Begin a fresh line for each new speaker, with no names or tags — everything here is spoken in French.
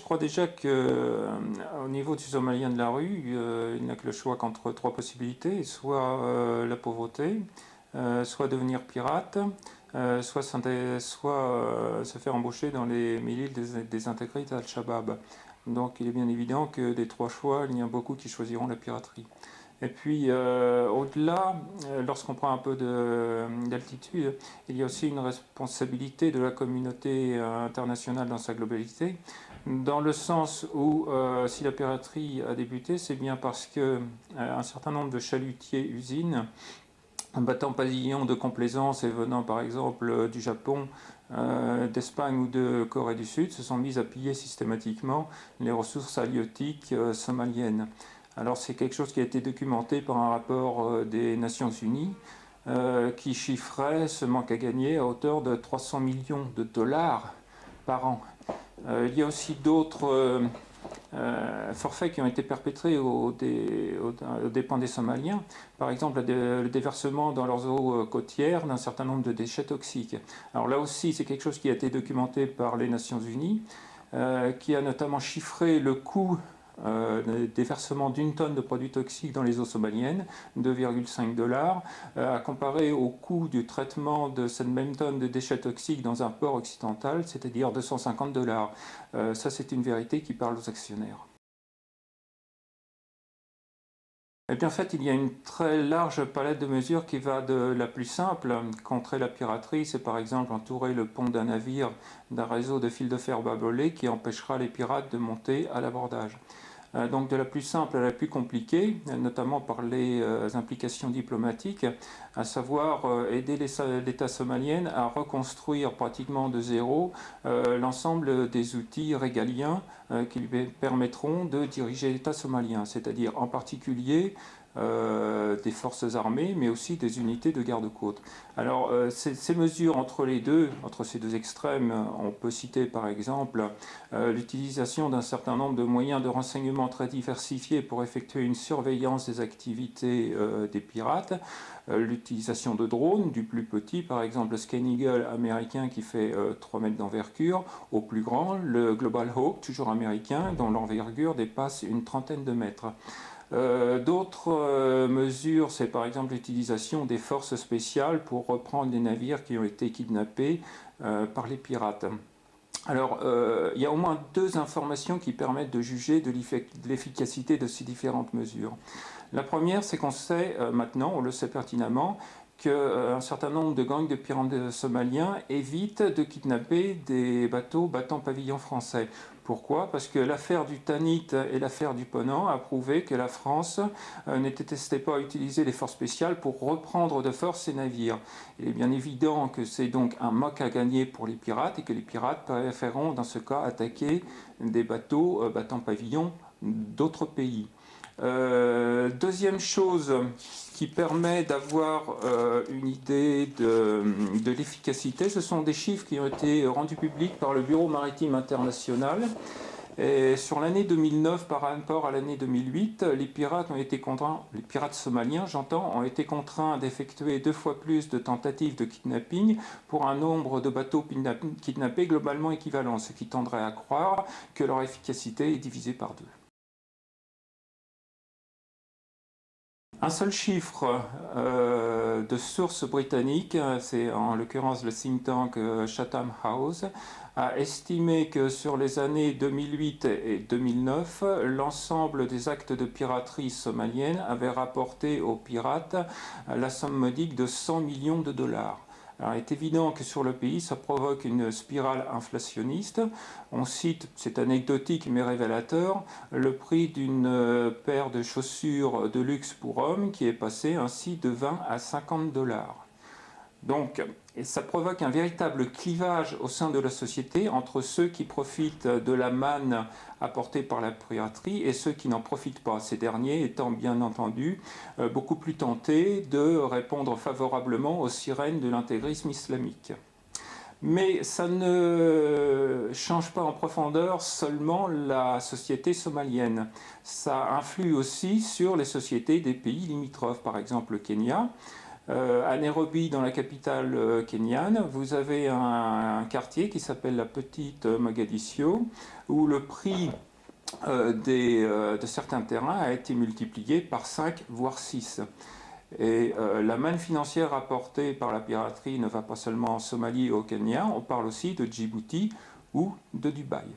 crois déjà qu'au niveau du Somalien de la rue, il n'a que le choix qu'entre trois possibilités, soit la pauvreté, soit devenir pirate, soit se faire embaucher dans les milices désintégrées d'Al-Shabaab. Donc il est bien évident que des trois choix, il y en a beaucoup qui choisiront la piraterie. Et puis au-delà, lorsqu'on prend un peu d'altitude, il y a aussi une responsabilité de la communauté internationale dans sa globalité, dans le sens où si la piraterie a débuté, c'est bien parce que un certain nombre de chalutiers usines, battant pavillon de complaisance et venant par exemple du Japon, d'Espagne ou de Corée du Sud, se sont mis à piller systématiquement les ressources halieutiques somaliennes. Alors c'est quelque chose qui a été documenté par un rapport des Nations Unies qui chiffrait ce manque à gagner à hauteur de 300 millions de dollars par an. Il y a aussi d'autres forfaits qui ont été perpétrés aux dépens des Somaliens. Par exemple, le déversement dans leurs eaux côtières d'un certain nombre de déchets toxiques. Alors là aussi, c'est quelque chose qui a été documenté par les Nations Unies, qui a notamment chiffré le coût des versements d'une tonne de produits toxiques dans les eaux somaliennes, 2,5 $, à comparer au coût du traitement de cette même tonne de déchets toxiques dans un port occidental, c'est-à-dire 250 $. Ça, c'est une vérité qui parle aux actionnaires. Et bien en fait, il y a une très large palette de mesures qui va de la plus simple. Contrer la piraterie, c'est par exemple entourer le pont d'un navire d'un réseau de fils de fer barbelés qui empêchera les pirates de monter à l'abordage. Donc de la plus simple à la plus compliquée, notamment par les implications diplomatiques, à savoir aider l'État somalien à reconstruire pratiquement de zéro l'ensemble des outils régaliens qui lui permettront de diriger l'État somalien, c'est-à-dire en particulier des forces armées, mais aussi des unités de garde-côte. Alors, ces mesures entre ces deux extrêmes, on peut citer par exemple l'utilisation d'un certain nombre de moyens de renseignement très diversifiés pour effectuer une surveillance des activités des pirates, l'utilisation de drones, du plus petit, par exemple le Sky Eagle américain qui fait 3 mètres d'envergure, au plus grand, le Global Hawk, toujours américain, dont l'envergure dépasse une trentaine de mètres. D'autres mesures, c'est par exemple l'utilisation des forces spéciales pour reprendre des navires qui ont été kidnappés par les pirates. Alors, il y a au moins deux informations qui permettent de juger de l'efficacité de ces différentes mesures. La première, c'est qu'on sait maintenant, on le sait pertinemment, qu'un certain nombre de gangs de pirates somaliens évitent de kidnapper des bateaux battant pavillon français. Pourquoi? Parce que l'affaire du Tanit et l'affaire du Ponant a prouvé que la France n'était pas à utiliser les forces spéciales pour reprendre de force ces navires. Il est bien évident que c'est donc un moque à gagner pour les pirates et que les pirates préféreront dans ce cas attaquer des bateaux battant pavillon d'autres pays. Deuxième chose qui permet d'avoir une idée de l'efficacité, ce sont des chiffres qui ont été rendus publics par le Bureau maritime international. Et sur l'année 2009 par rapport à l'année 2008, les pirates somaliens, j'entends, ont été contraints d'effectuer 2 fois plus de tentatives de kidnapping pour un nombre de bateaux kidnappés globalement équivalent, ce qui tendrait à croire que leur efficacité est divisée par 2. Un seul chiffre de source britannique, c'est en l'occurrence le think tank Chatham House, a estimé que sur les années 2008 et 2009, l'ensemble des actes de piraterie somalienne avait rapporté aux pirates la somme modique de 100 millions de dollars. Alors, il est évident que sur le pays, ça provoque une spirale inflationniste. On cite, c'est anecdotique mais révélateur, le prix d'une paire de chaussures de luxe pour hommes qui est passé ainsi de 20 à 50 dollars. Donc, ça provoque un véritable clivage au sein de la société entre ceux qui profitent de la manne apportée par la piraterie et ceux qui n'en profitent pas. Ces derniers étant bien entendu beaucoup plus tentés de répondre favorablement aux sirènes de l'intégrisme islamique. Mais ça ne change pas en profondeur seulement la société somalienne. Ça influe aussi sur les sociétés des pays limitrophes, par exemple le Kenya. À Nairobi, dans la capitale kenyane, vous avez un quartier qui s'appelle la Petite Mogadiscio, où le prix de certains terrains a été multiplié par 5 voire 6. Et la manne financière apportée par la piraterie ne va pas seulement en Somalie et au Kenya, on parle aussi de Djibouti ou de Dubaï.